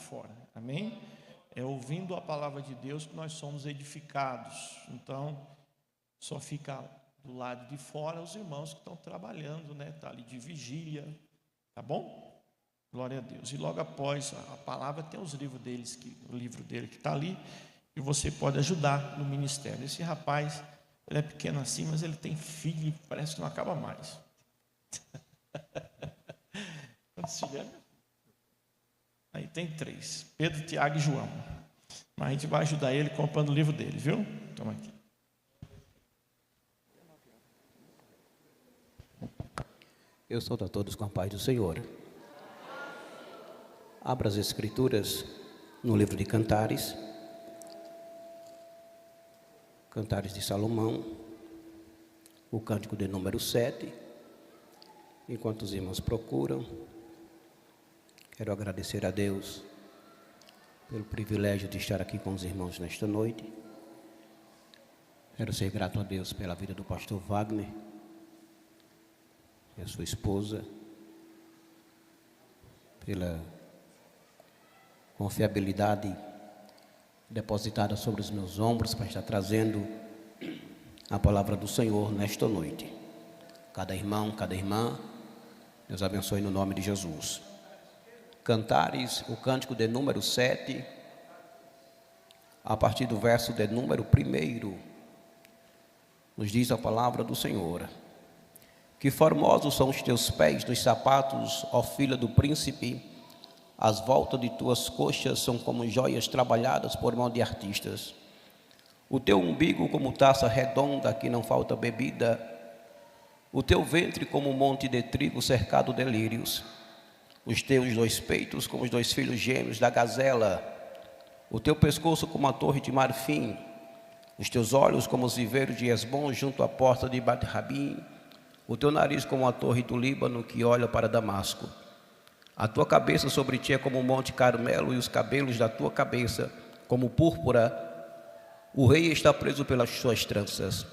fora, amém? É ouvindo a palavra de Deus que nós somos edificados. Então, só fica do lado de fora os irmãos que estão trabalhando, né? Está ali de vigília, tá bom? Glória a Deus. E logo após a palavra tem os livros deles, o livro dele que está ali, e você pode ajudar no ministério. Esse rapaz, ele é pequeno assim, mas ele tem filho, parece que não acaba mais. Quantos filhos? Aí tem 3, Pedro, Tiago e João. Mas a gente vai ajudar ele comprando o livro dele, viu? Toma aqui. Eu saúdo a todos com a paz do Senhor. Abra as Escrituras no livro de Cantares, Cantares de Salomão, o cântico de número 7. Enquanto os irmãos procuram, quero agradecer a Deus pelo privilégio de estar aqui com os irmãos nesta noite. Quero ser grato a Deus pela vida do pastor Wagner e a sua esposa, pela confiabilidade depositada sobre os meus ombros para estar trazendo a palavra do Senhor nesta noite. Cada irmão, cada irmã, Deus abençoe no nome de Jesus. Cantares, o cântico de número 7, a partir do verso de número 1, nos diz a palavra do Senhor: que formosos são os teus pés nos sapatos, ó filha do príncipe, as voltas de tuas coxas são como joias trabalhadas por mão de artistas. O teu umbigo como taça redonda que não falta bebida, o teu ventre como um monte de trigo cercado de lírios, os teus 2 peitos como os 2 filhos gêmeos da gazela, o teu pescoço como a torre de marfim, os teus olhos como os viveiros de Esbom junto à porta de Bet-Rabim, o teu nariz como a torre do Líbano que olha para Damasco. A tua cabeça sobre ti é como o monte Carmelo, e os cabelos da tua cabeça como púrpura. O rei está preso pelas suas tranças.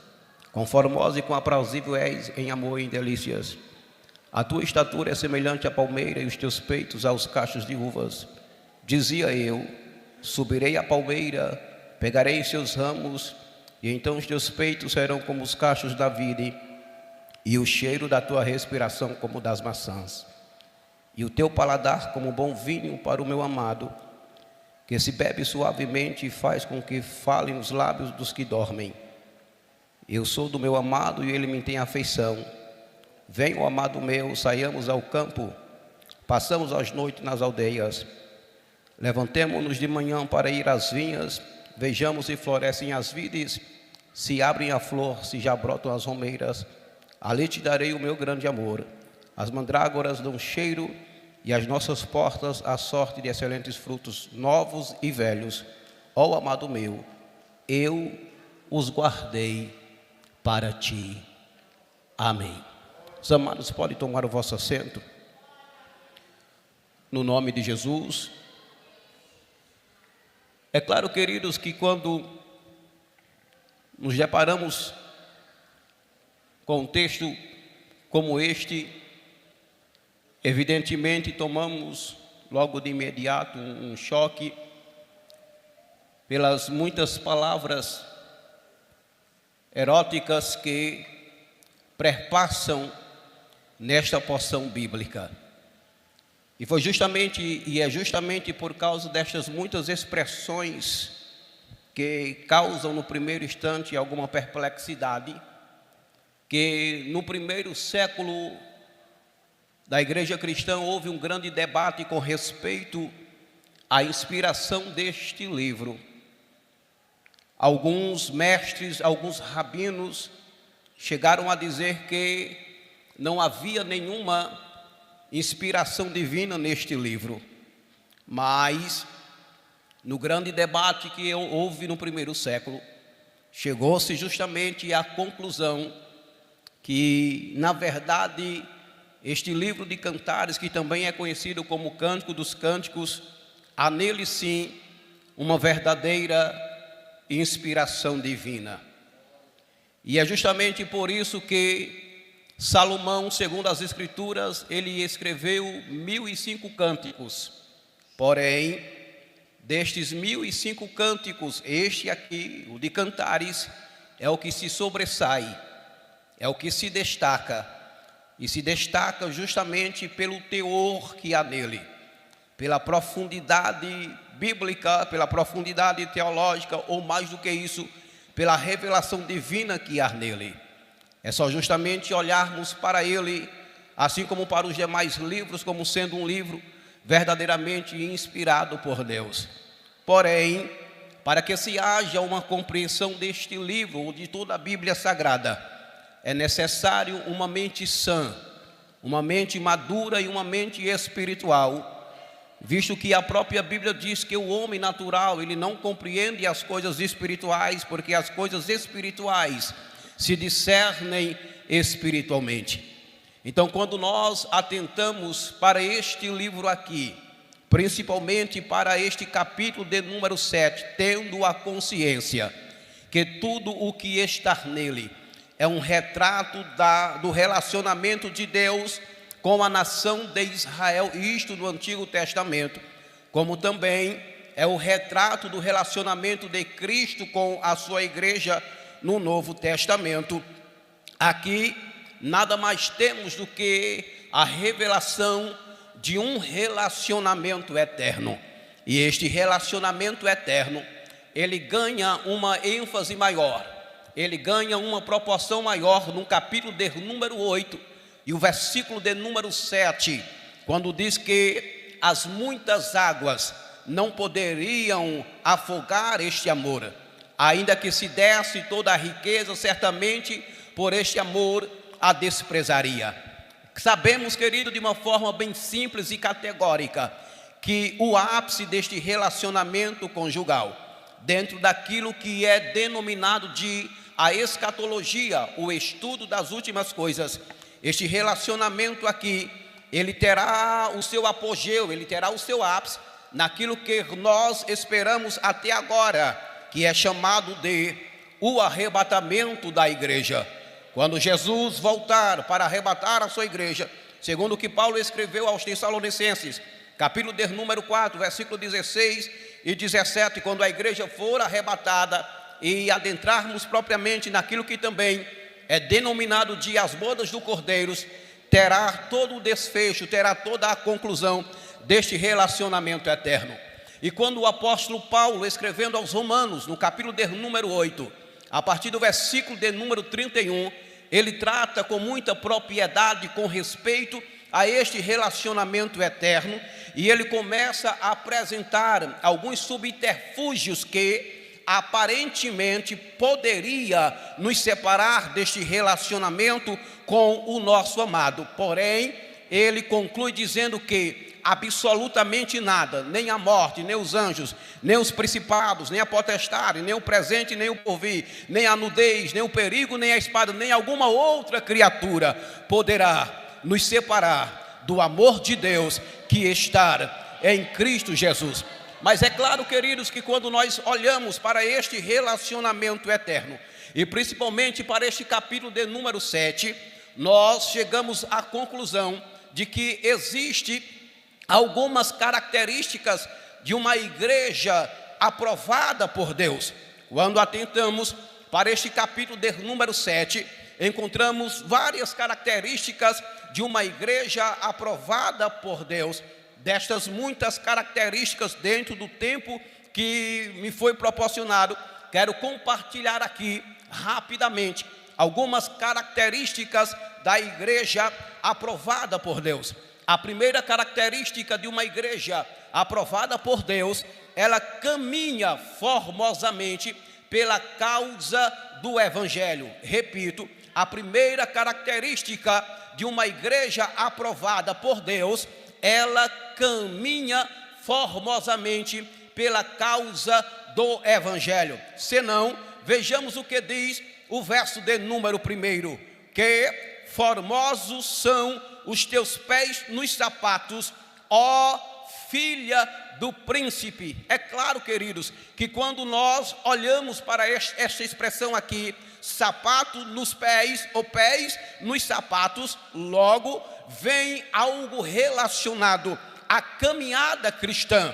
Com formosa e com aprazível és em amor e em delícias. A tua estatura é semelhante à palmeira e os teus peitos aos cachos de uvas. Dizia eu: subirei à palmeira, pegarei seus ramos, e então os teus peitos serão como os cachos da vide, e o cheiro da tua respiração como das maçãs. E o teu paladar como bom vinho para o meu amado, que se bebe suavemente e faz com que falem os lábios dos que dormem. Eu sou do meu amado e ele me tem afeição. Venha, amado meu, saiamos ao campo, passamos as noites nas aldeias. Levantemo-nos de manhã para ir às vinhas, vejamos se florescem as vides, se abrem a flor, se já brotam as romeiras. Ali te darei o meu grande amor. As mandrágoras dão cheiro e as nossas portas a sorte de excelentes frutos novos e velhos. Ó amado meu, eu os guardei para ti. Amém. Os amados podem tomar o vosso assento. No nome de Jesus. É claro, queridos, que quando nos deparamos com um texto como este, evidentemente tomamos logo de imediato um choque pelas muitas palavras eróticas que perpassam nesta porção bíblica. E é justamente por causa destas muitas expressões que causam no primeiro instante alguma perplexidade, que no primeiro século da igreja cristã houve um grande debate com respeito à inspiração deste livro. Alguns mestres, alguns rabinos chegaram a dizer que não havia nenhuma inspiração divina neste livro, mas no grande debate que houve no primeiro século, chegou-se justamente à conclusão que, na verdade, este livro de Cantares, que também é conhecido como Cântico dos Cânticos, há nele sim uma verdadeira inspiração divina. E é justamente por isso que Salomão, segundo as Escrituras, ele escreveu 1005 cânticos. Porém, Destes 1005 cânticos, este aqui, o de Cantares, é o que se sobressai, é o que se destaca, e se destaca justamente pelo teor que há nele, pela profundidade bíblica, pela profundidade teológica, ou mais do que isso, pela revelação divina que há nele. É só justamente olharmos para ele, assim como para os demais livros, como sendo um livro verdadeiramente inspirado por Deus. Porém, para que se haja uma compreensão deste livro, ou de toda a Bíblia Sagrada, é necessário uma mente sã, uma mente madura e uma mente espiritual, visto que a própria Bíblia diz que o homem natural, ele não compreende as coisas espirituais, porque as coisas espirituais se discernem espiritualmente. Então, quando nós atentamos para este livro aqui, principalmente para este capítulo de número 7, tendo a consciência que tudo o que está nele é um retrato do relacionamento de Deus com a nação de Israel, isto no Antigo Testamento, como também é o retrato do relacionamento de Cristo com a sua igreja no Novo Testamento. Aqui nada mais temos do que a revelação de um relacionamento eterno. E este relacionamento eterno, ele ganha uma ênfase maior, ele ganha uma proporção maior no capítulo de número 8 e o versículo de número 7, quando diz que as muitas águas não poderiam afogar este amor, ainda que se desse toda a riqueza, certamente por este amor a desprezaria. Sabemos, querido, de uma forma bem simples e categórica, que o ápice deste relacionamento conjugal, dentro daquilo que é denominado de a escatologia, o estudo das últimas coisas, este relacionamento aqui, ele terá o seu apogeu, ele terá o seu ápice naquilo que nós esperamos até agora, que é chamado de o arrebatamento da igreja. Quando Jesus voltar para arrebatar a sua igreja, segundo o que Paulo escreveu aos Tessalonicenses, capítulo de número 4, versículo 16 e 17, quando a igreja for arrebatada e adentrarmos propriamente naquilo que também é denominado de as bodas do Cordeiro, terá todo o desfecho, terá toda a conclusão deste relacionamento eterno. E quando o apóstolo Paulo, escrevendo aos Romanos, no capítulo de número 8, a partir do versículo de número 31, ele trata com muita propriedade com respeito a este relacionamento eterno, e ele começa a apresentar alguns subterfúgios que aparentemente poderia nos separar deste relacionamento com o nosso amado. Porém, ele conclui dizendo que absolutamente nada, nem a morte, nem os anjos, nem os principados, nem a potestade, nem o presente, nem o porvir, nem a nudez, nem o perigo, nem a espada, nem alguma outra criatura poderá nos separar do amor de Deus que está em Cristo Jesus. Mas é claro, queridos, que quando nós olhamos para este relacionamento eterno, e principalmente para este capítulo de número 7, nós chegamos à conclusão de que existe algumas características de uma igreja aprovada por Deus. Quando atentamos para este capítulo de número 7, encontramos várias características de uma igreja aprovada por Deus. Destas muitas características, dentro do tempo que me foi proporcionado, quero compartilhar aqui rapidamente algumas características da igreja aprovada por Deus. A primeira característica de uma igreja aprovada por Deus, ela caminha formosamente pela causa do Evangelho. Repito, a primeira característica de uma igreja aprovada por Deus, ela caminha formosamente pela causa do Evangelho. Senão, vejamos o que diz o verso de número 1, que formosos são os teus pés nos sapatos, ó filha do príncipe. É claro, queridos, que quando nós olhamos para esta expressão aqui, sapato nos pés, ou pés nos sapatos, logo vem algo relacionado à caminhada cristã,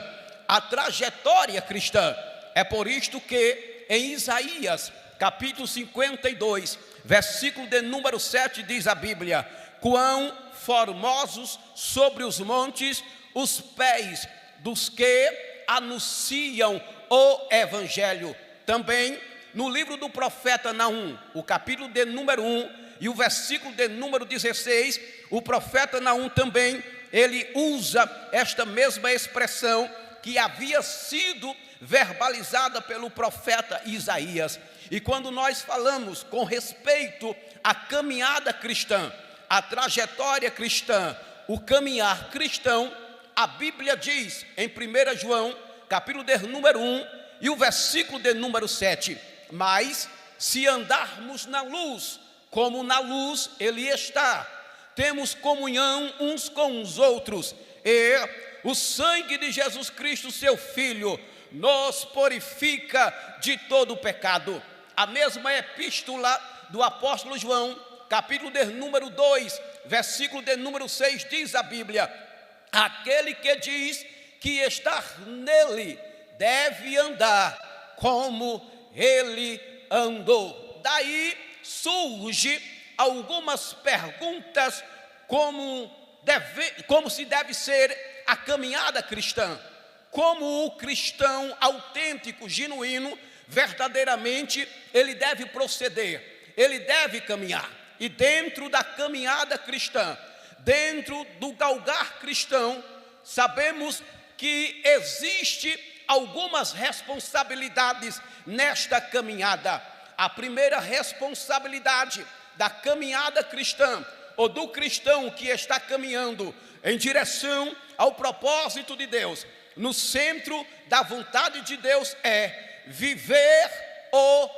a trajetória cristã. É por isto que em Isaías, capítulo 52, versículo de número 7, diz a Bíblia: quão formosos sobre os montes os pés dos que anunciam o Evangelho. Também no livro do profeta Naum, o capítulo de número 1 e o versículo de número 16, o profeta Naum também, ele usa esta mesma expressão que havia sido verbalizada pelo profeta Isaías. E quando nós falamos com respeito à caminhada cristã, à trajetória cristã, o caminhar cristão, a Bíblia diz em 1 João, capítulo de número 1 e o versículo de número 7, mas se andarmos na luz, como na luz ele está, temos comunhão uns com os outros, e o sangue de Jesus Cristo, seu Filho, nos purifica de todo o pecado. A mesma epístola do apóstolo João, capítulo de número 2, versículo de número 6, diz a Bíblia: aquele que diz que está nele deve andar como ele andou. Daí surge algumas perguntas como se deve ser a caminhada cristã, como o cristão autêntico, genuíno, verdadeiramente ele deve proceder, ele deve caminhar. E dentro da caminhada cristã, dentro do galgar cristão, sabemos que existe algumas responsabilidades nesta caminhada. A primeira responsabilidade da caminhada cristã, ou do cristão que está caminhando em direção ao propósito de Deus, no centro da vontade de Deus, é viver o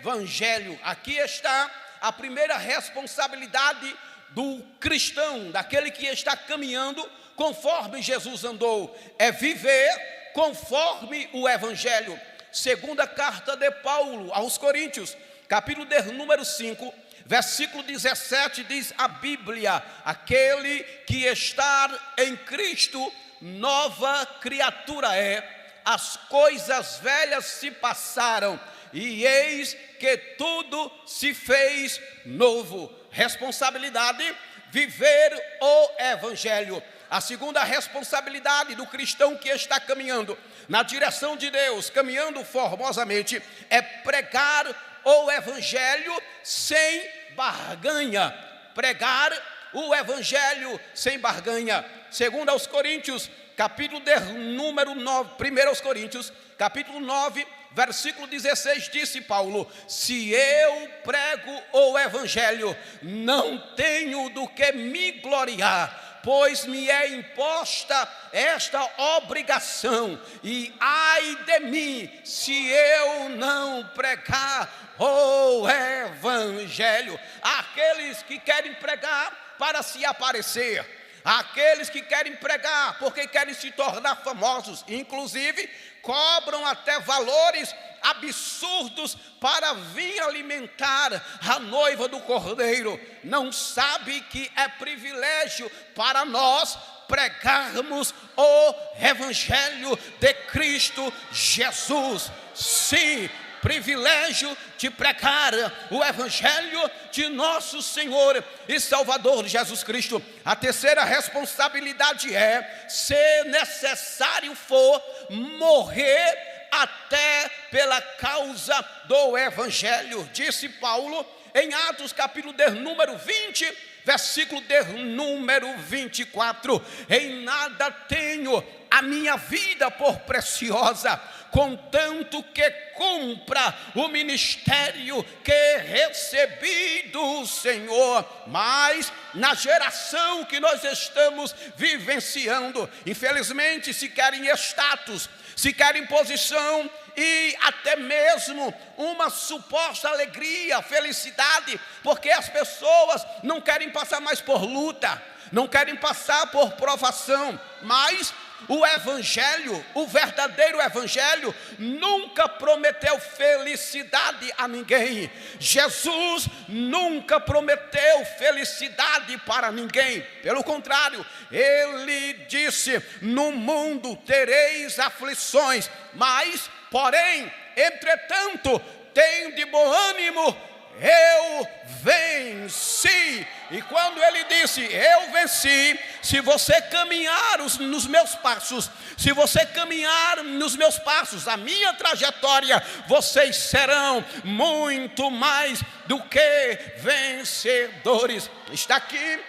Evangelho. Aqui está a primeira responsabilidade do cristão, daquele que está caminhando conforme Jesus andou, é viver conforme o Evangelho. Segunda carta de Paulo aos Coríntios, capítulo de número 5, versículo 17, diz a Bíblia: aquele que está em Cristo, nova criatura é, as coisas velhas se passaram, e eis que tudo se fez novo. Responsabilidade, viver o Evangelho. A segunda responsabilidade do cristão que está caminhando na direção de Deus, caminhando formosamente, é pregar o Evangelho sem barganha. Pregar o Evangelho sem barganha. Segundo aos Coríntios, capítulo de número 9, 1 aos Coríntios, capítulo 9, versículo 16, disse Paulo: se eu prego o Evangelho, não tenho do que me gloriar, pois me é imposta esta obrigação, e ai de mim, se eu não pregar o Evangelho. Aqueles que querem pregar para se aparecer, aqueles que querem pregar porque querem se tornar famosos, inclusive cobram até valores absurdos para vir alimentar a noiva do Cordeiro, não sabe que é privilégio para nós pregarmos o Evangelho de Cristo Jesus. Sim, privilégio de pregar o Evangelho de nosso Senhor e Salvador Jesus Cristo. A terceira responsabilidade é, se necessário for, morrer até pela causa do Evangelho. Disse Paulo em Atos capítulo de número 20, versículo de número 24: em nada tenho a minha vida por preciosa, contanto que cumpra o ministério que recebi do Senhor. Mas na geração que nós estamos vivenciando, infelizmente, se querem status, se querem posição e até mesmo uma suposta alegria, felicidade, porque as pessoas não querem passar mais por luta, não querem passar por provação, mas o evangelho, o verdadeiro evangelho, nunca prometeu felicidade a ninguém. Jesus nunca prometeu felicidade para ninguém. Pelo contrário, ele disse: no mundo tereis aflições, mas, porém, entretanto, tende bom ânimo, eu venci. E quando ele disse eu venci, se você caminhar nos meus passos, se você caminhar nos meus passos, a minha trajetória, vocês serão muito mais do que vencedores. Está aqui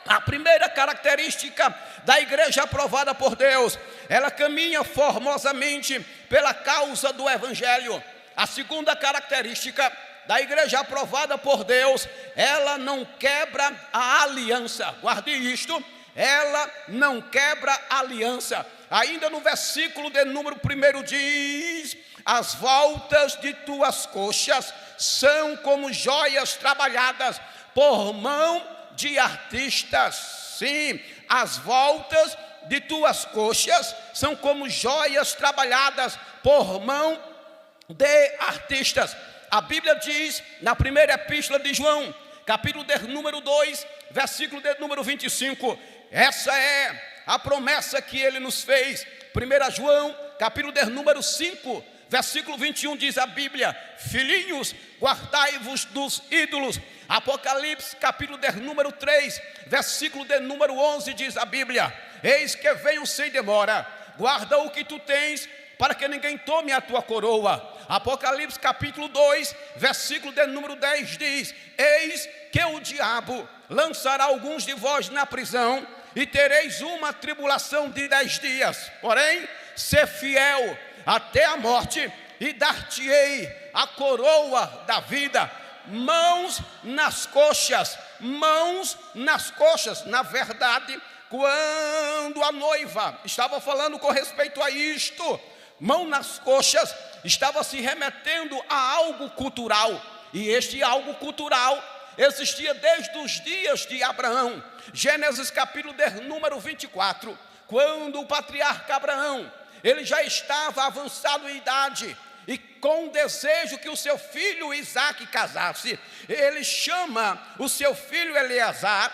a primeira característica da igreja aprovada por Deus: ela caminha formosamente pela causa do evangelho. A segunda característica da igreja aprovada por Deus: ela não quebra a aliança. Guarde isto: ela não quebra a aliança. Ainda no versículo de número 1 diz: as voltas de tuas coxas são como joias trabalhadas por mão de artistas. Sim, as voltas de tuas coxas são como joias trabalhadas por mão de artistas. A Bíblia diz na primeira epístola de João, capítulo de número 2, versículo de número 25, essa é a promessa que ele nos fez. 1 João, capítulo de número 5, versículo 21, diz a Bíblia: filhinhos, guardai-vos dos ídolos. Apocalipse, capítulo de número 3, versículo de número 11, diz a Bíblia: eis que venho sem demora, guarda o que tu tens, para que ninguém tome a tua coroa. Apocalipse capítulo 2, versículo de número 10 diz: eis que o diabo lançará alguns de vós na prisão, e tereis uma tribulação de 10 dias. Porém, ser fiel até a morte, e dar-te-ei a coroa da vida. Mãos nas coxas, mãos nas coxas. Na verdade, quando a noiva estava falando com respeito a isto, mão nas coxas, estava se remetendo a algo cultural. E este algo cultural existia desde os dias de Abraão. Gênesis capítulo de número 24, quando o patriarca Abraão, ele já estava avançado em idade, e com o desejo que o seu filho Isaque casasse, ele chama o seu filho Eliezer,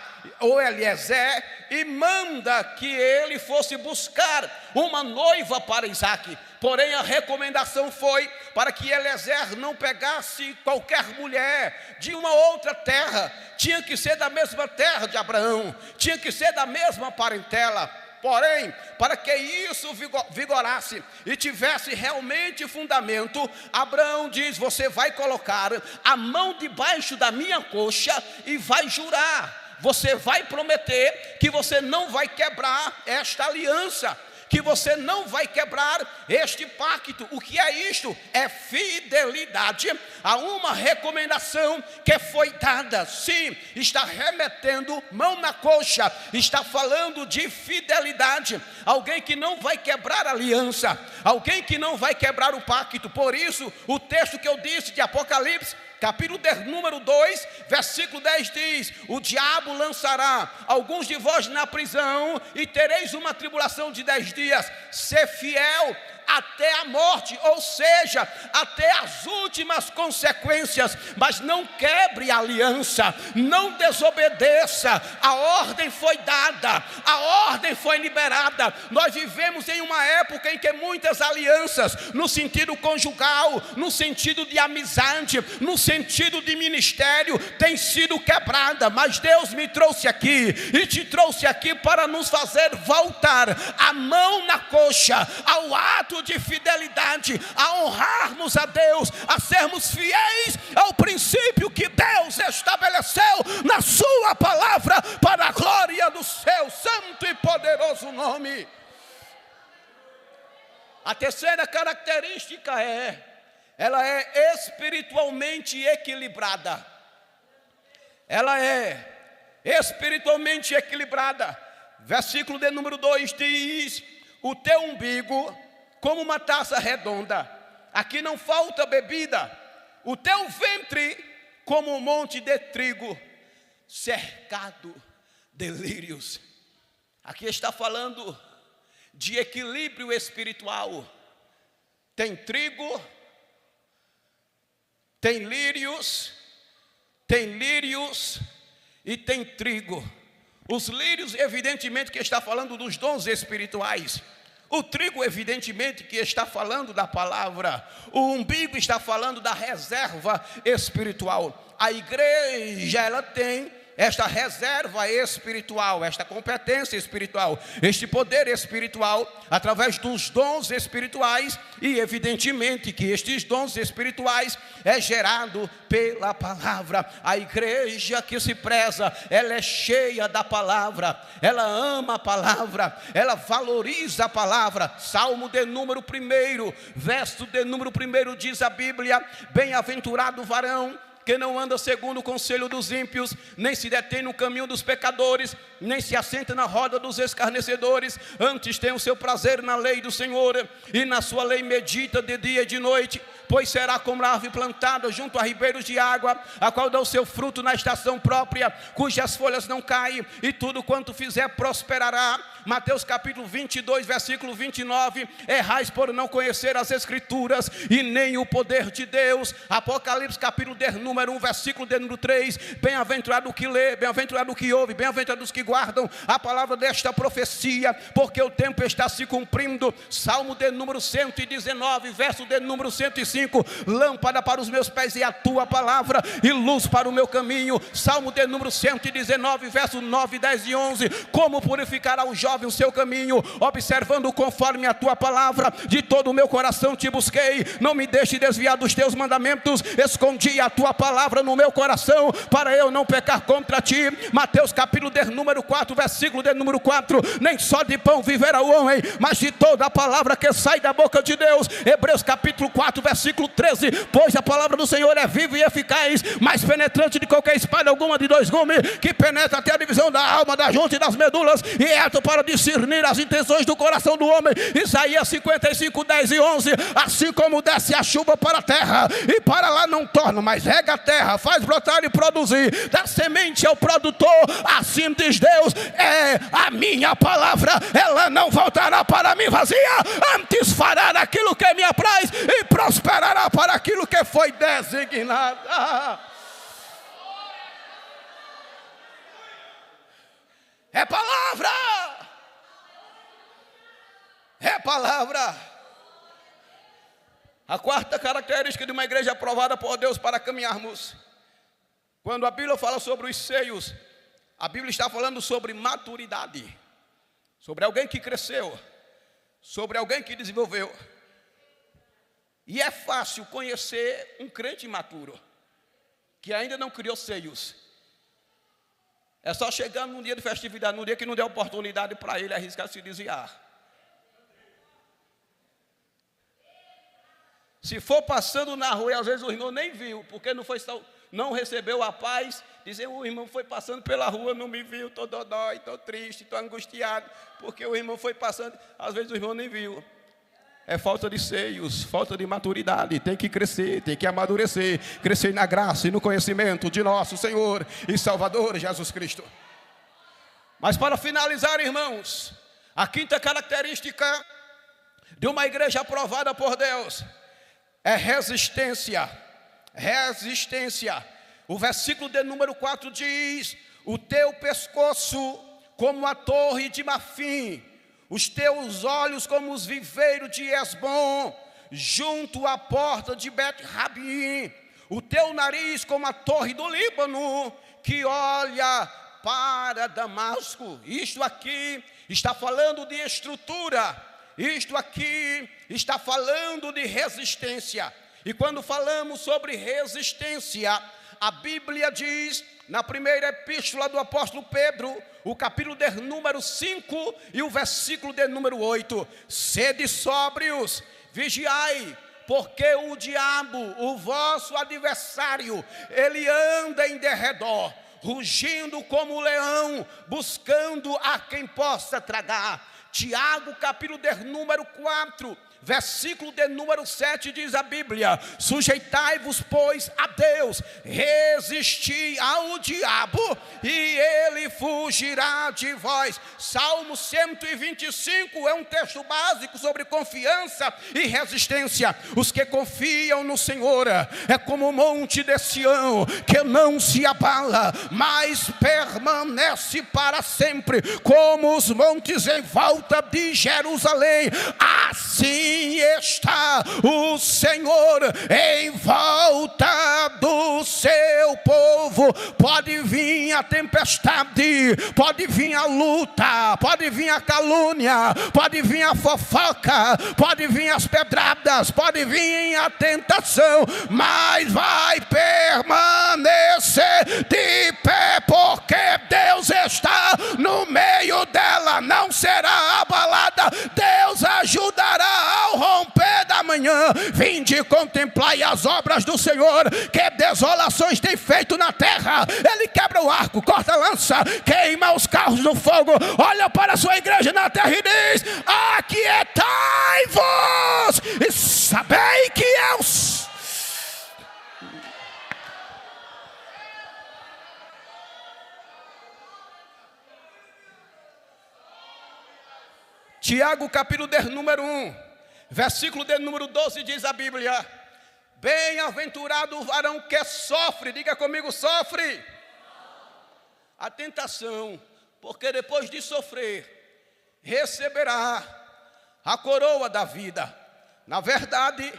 e manda que ele fosse buscar uma noiva para Isaque. Porém, a recomendação foi para que Eliezer não pegasse qualquer mulher de uma outra terra. Tinha que ser da mesma terra de Abraão, tinha que ser da mesma parentela. Porém, para que isso vigorasse e tivesse realmente fundamento, Abraão diz: você vai colocar a mão debaixo da minha coxa e vai jurar. Você vai prometer que você não vai quebrar esta aliança, que você não vai quebrar este pacto. O que é isto? É fidelidade a uma recomendação que foi dada. Sim, está remetendo mão na coxa, está falando de fidelidade. Alguém que não vai quebrar a aliança, alguém que não vai quebrar o pacto. Por isso, o texto que eu disse de Apocalipse, capítulo de número 2, versículo 10 diz: o diabo lançará alguns de vós na prisão, e tereis uma tribulação de 10 dias. Ser fiel até a morte, ou seja, até as últimas consequências, mas não quebre a aliança, não desobedeça. A ordem foi dada, a ordem foi liberada. Nós vivemos em uma época em que muitas alianças, no sentido conjugal, no sentido de amizade, no sentido de ministério, têm sido quebrada. Mas Deus me trouxe aqui e te trouxe aqui para nos fazer voltar a mão na coxa, ao ato de fidelidade, a honrarmos a Deus, a sermos fiéis ao princípio que Deus estabeleceu na sua palavra, para a glória do seu santo e poderoso nome. A terceira característica ela é espiritualmente equilibrada. Ela é espiritualmente equilibrada. Versículo de número 2 diz: o teu umbigo como uma taça redonda, aqui não falta bebida. O teu ventre como um monte de trigo, cercado de lírios. Aqui está falando de equilíbrio espiritual. Tem trigo, tem lírios e tem trigo. Os lírios, evidentemente, que está falando dos dons espirituais. O trigo, evidentemente, que está falando da palavra. O umbigo está falando da reserva espiritual. A igreja, ela tem esta reserva espiritual, esta competência espiritual, este poder espiritual, através dos dons espirituais, e evidentemente que estes dons espirituais é gerado pela palavra. A igreja que se preza, ela é cheia da palavra, ela ama a palavra, ela valoriza a palavra. Salmo de número 1, verso de número 1, diz a Bíblia: bem-aventurado o varão que não anda segundo o conselho dos ímpios, nem se detém no caminho dos pecadores, nem se assenta na roda dos escarnecedores. Antes tem o seu prazer na lei do Senhor, e na sua lei medita de dia e de noite. Pois será como a árvore plantada junto a ribeiros de água, a qual dá o seu fruto na estação própria, cujas folhas não caem, e tudo quanto fizer prosperará. Mateus capítulo 22, versículo 29, errais por não conhecer as Escrituras, e nem o poder de Deus. Apocalipse capítulo de número 1, versículo de número 3, bem-aventurado o que lê, bem-aventurado o que ouve, bem-aventurado os que guardam a palavra desta profecia, porque o tempo está se cumprindo. Salmo de número 119, verso de número 105, lâmpada para os meus pés e a tua palavra, e luz para o meu caminho. Salmo de número 119, verso 9, 10 e 11, como purificará o jovem o seu caminho, observando conforme a tua palavra. De todo o meu coração te busquei, não me deixe desviar dos teus mandamentos. Escondi a tua palavra no meu coração, para eu não pecar contra ti. Mateus capítulo de número 4, versículo de número 4, nem só de pão viverá o homem, mas de toda a palavra que sai da boca de Deus. Hebreus capítulo 4, versículo 13, pois a palavra do Senhor é viva e eficaz, mais penetrante de qualquer espada alguma de dois gumes, que penetra até a divisão da alma, da junta e das medulas, e é apto para discernir as intenções do coração do homem. Isaías 55, 10 e 11, assim como desce a chuva para a terra, e para lá não torna, mas rega a terra, faz brotar e produzir, dá semente ao produtor, assim diz Deus, é a minha palavra, ela não voltará para mim vazia, antes fará aquilo que me apraz, e prosperará para aquilo que foi designado. É palavra, é palavra. A quarta característica de uma igreja aprovada por Deus para caminharmos, quando a Bíblia fala sobre os seios, a Bíblia está falando sobre maturidade, sobre alguém que cresceu, sobre alguém que desenvolveu. E é fácil conhecer um crente imaturo, que ainda não criou seios. É só chegar num dia de festividade, num dia que não der oportunidade para ele arriscar se desviar. Se for passando na rua, e às vezes o irmão nem viu, porque não recebeu a paz, dizer, o irmão foi passando pela rua, não me viu, estou dodói, estou triste, estou angustiado, porque o irmão foi passando, às vezes o irmão nem viu. É falta de seios, falta de maturidade. Tem que crescer, tem que amadurecer, crescer na graça e no conhecimento de nosso Senhor e Salvador Jesus Cristo. Mas para finalizar, irmãos, a quinta característica de uma igreja aprovada por Deus é resistência. Resistência. O versículo de número 4 diz: o teu pescoço como a torre de Marfim, os teus olhos como os viveiros de Esbom, junto à porta de Bet-Rabim, o teu nariz como a torre do Líbano, que olha para Damasco. Isto aqui está falando de estrutura, isto aqui está falando de resistência. E quando falamos sobre resistência, a Bíblia diz, na primeira epístola do apóstolo Pedro, o capítulo de número 5 e o versículo de número 8, sede sóbrios, vigiai, porque o diabo, o vosso adversário, ele anda em derredor, rugindo como leão, buscando a quem possa tragar. Tiago capítulo de número 4, versículo de número 7 diz a Bíblia: sujeitai-vos, pois, a Deus, resisti ao diabo e ele fugirá de vós. Salmo 125 é um texto básico sobre confiança e resistência. Os que confiam no Senhor é como o monte de Sião, que não se abala, mas permanece para sempre, como os montes em volta de Jerusalém. Assim está o Senhor em volta do seu povo. Pode vir a tempestade, pode vir a luta, pode vir a calúnia, pode vir a fofoca, pode vir as pedradas, pode vir a tentação, mas vai permanecer de pé, porque Deus está no meio dela, não será abalada. Deus ajudará ao romper da manhã. Vinde contemplai as obras do Senhor, que desolações tem feito na terra. Ele quebra o arco, corta a lança, queima os carros no fogo. Olha para a sua igreja na terra e diz: aquietai-vos e sabei que eu... Tiago capítulo de número 1, versículo de número 12 diz a Bíblia: bem-aventurado o varão que sofre, diga comigo, sofre a tentação, porque depois de sofrer, receberá a coroa da vida. Na verdade,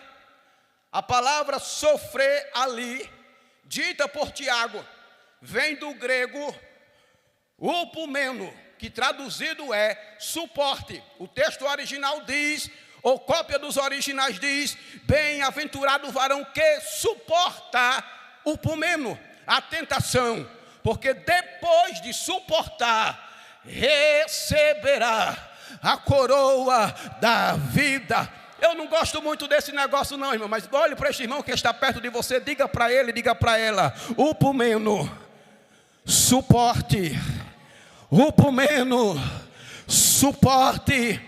a palavra sofrer ali, dita por Tiago, vem do grego upomeno, que traduzido é suporte. O texto original diz, ou cópia dos originais diz: bem-aventurado o varão que suporta o upomeno, a tentação, porque depois de suportar, receberá a coroa da vida. Eu não gosto muito desse negócio não, irmão, mas olhe para este irmão que está perto de você, diga para ele, diga para ela: upomeno, suporte. Upomeno, suporte.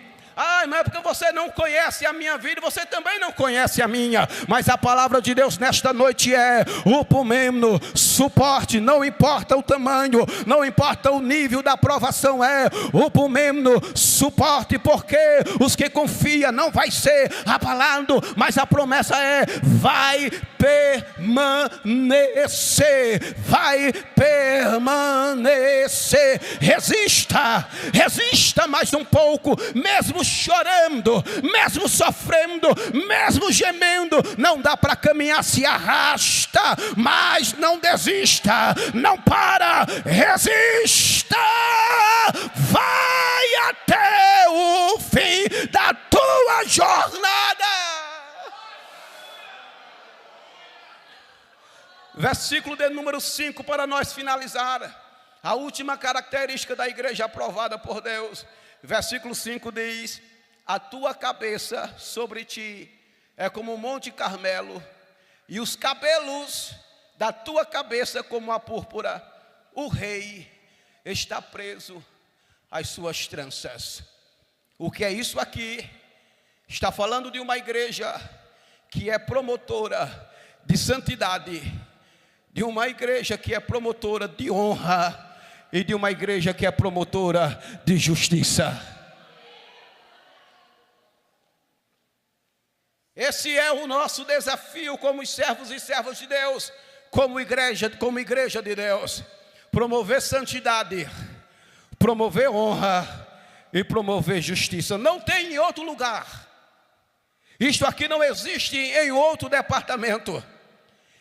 Mas é porque você não conhece a minha vida, você também não conhece a minha. Mas a palavra de Deus nesta noite é upomeno, suporte. Não importa o tamanho, não importa o nível da provação, é upomeno, suporte. Porque os que confiam não vai ser abalado, mas a promessa é: vai permanecer, vai permanecer. Resista, resista mais um pouco, mesmo chorando, mesmo sofrendo, mesmo gemendo. Não dá para caminhar, se arrasta, mas não desista, não para, resista, vai até o fim da tua jornada. Versículo de número 5, para nós finalizar, a última característica da igreja aprovada por Deus. Versículo 5 diz: a tua cabeça sobre ti é como o monte Carmelo, e os cabelos da tua cabeça como a púrpura. O rei está preso às suas tranças. O que é isso aqui? Está falando de uma igreja que é promotora de santidade, de uma igreja que é promotora de honra, e de uma igreja que é promotora de justiça. Esse é o nosso desafio como servos e servas de Deus, como igreja de Deus: promover santidade, promover honra e promover justiça. Não tem em outro lugar. Isto aqui não existe em outro departamento.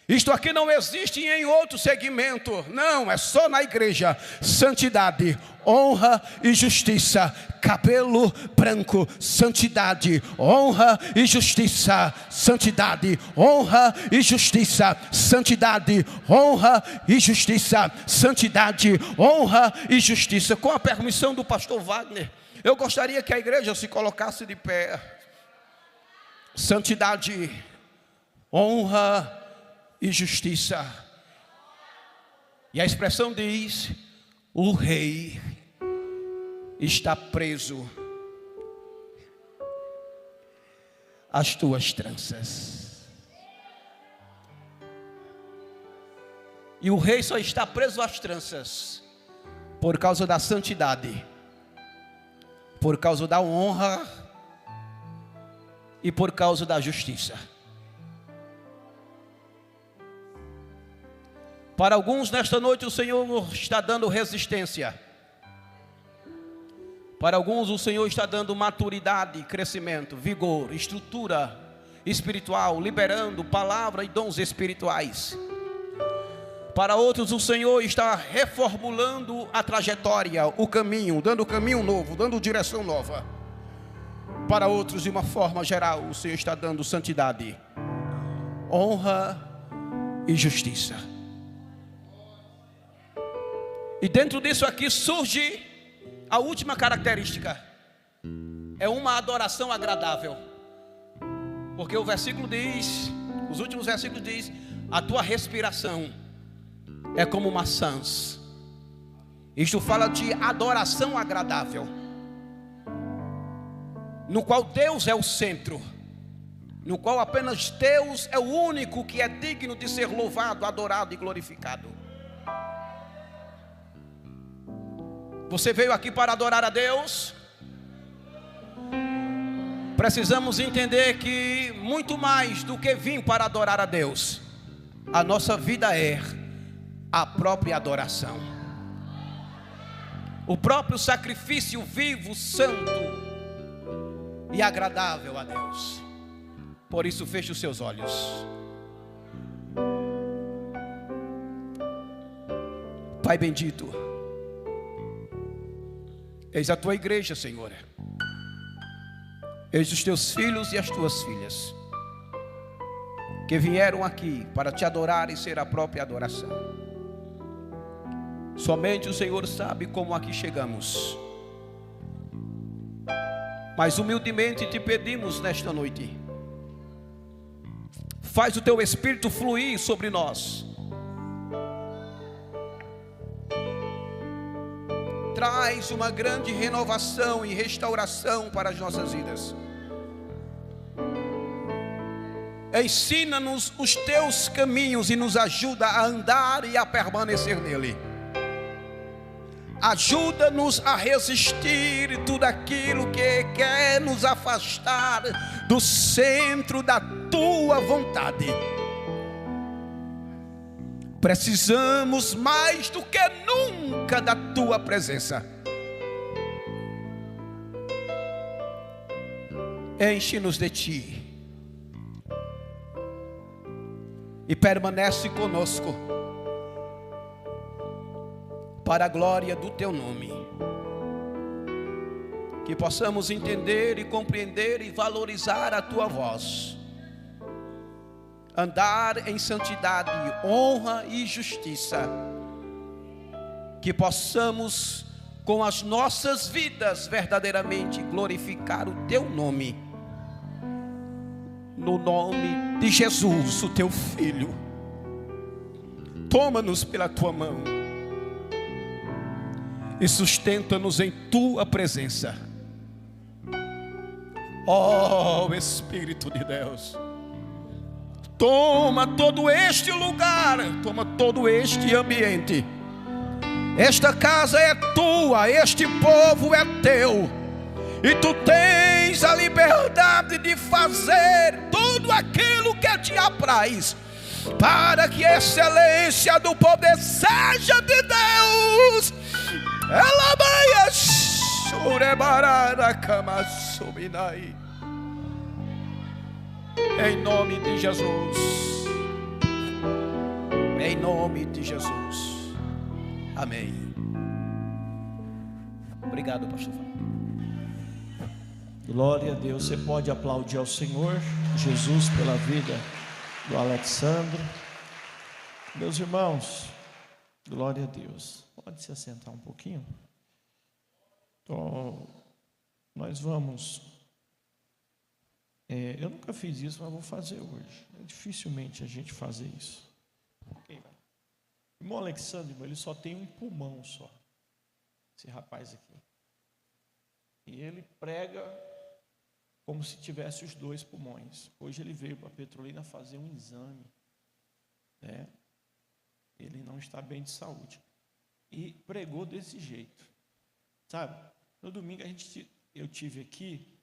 Isto aqui não existe em outro segmento. Não, é só na igreja. Santidade, honra e justiça. Cabelo branco, santidade, honra e justiça. Santidade, honra e justiça. Santidade, honra e justiça. Santidade, honra e justiça. Com a permissão do pastor Wagner, eu gostaria que a igreja se colocasse de pé. Santidade, honra e justiça. E a expressão diz: o rei está preso as tuas tranças. E o rei só está preso às tranças por causa da santidade, por causa da honra e por causa da justiça. Para alguns nesta noite o Senhor está dando resistência. Para alguns o Senhor está dando maturidade, crescimento, vigor, estrutura espiritual, liberando palavra e dons espirituais. Para outros o Senhor está reformulando a trajetória, o caminho, dando caminho novo, dando direção nova. Para outros, de uma forma geral, o Senhor está dando santidade, honra e justiça. E dentro disso aqui surge a última característica. É uma adoração agradável. Porque o versículo diz, os últimos versículos diz: a tua respiração é como maçãs. Isto fala de adoração agradável, no qual Deus é o centro, no qual apenas Deus é o único que é digno de ser louvado, adorado e glorificado. Você veio aqui para adorar a Deus? Precisamos entender que muito mais do que vir para adorar a Deus, a nossa vida é a própria adoração, o próprio sacrifício vivo, santo e agradável a Deus. Por isso feche os seus olhos. Pai bendito, eis a tua igreja, Senhor. Eis os teus filhos e as tuas filhas, que vieram aqui para te adorar e ser a própria adoração. Somente o Senhor sabe como aqui chegamos. Mas humildemente te pedimos nesta noite, faz o teu Espírito fluir sobre nós. Traz uma grande renovação e restauração para as nossas vidas. Ensina-nos os teus caminhos e nos ajuda a andar e a permanecer nele. Ajuda-nos a resistir tudo aquilo que quer nos afastar do centro da tua vontade. Precisamos mais do que nunca da tua presença. Enche-nos de ti e permanece conosco para a glória do teu nome. Que possamos entender e compreender e valorizar a tua voz, andar em santidade, honra e justiça. Que possamos com as nossas vidas verdadeiramente glorificar o teu nome, no nome de Jesus, o teu Filho. Toma-nos pela tua mão e sustenta-nos em tua presença. Ó Espírito de Deus, toma todo este lugar, toma todo este ambiente. Esta casa é tua, este povo é teu, e tu tens a liberdade de fazer tudo aquilo que te apraz, para que a excelência do poder seja de Deus. Em nome de Jesus, em nome de Jesus. Amém. Obrigado, pastor. Glória a Deus. Você pode aplaudir ao Senhor Jesus pela vida do Alexandre. Meus irmãos, glória a Deus. Pode se assentar um pouquinho. Então, nós vamos. Eu nunca fiz isso, mas vou fazer hoje. Dificilmente a gente fazer isso. Okay, o irmão Alexandre, ele só tem um pulmão só. Esse rapaz aqui. E ele prega como se tivesse os 2 pulmões. Hoje ele veio para Petrolina fazer um exame, né? Ele não está bem de saúde. E pregou desse jeito, sabe? No domingo eu tive aqui,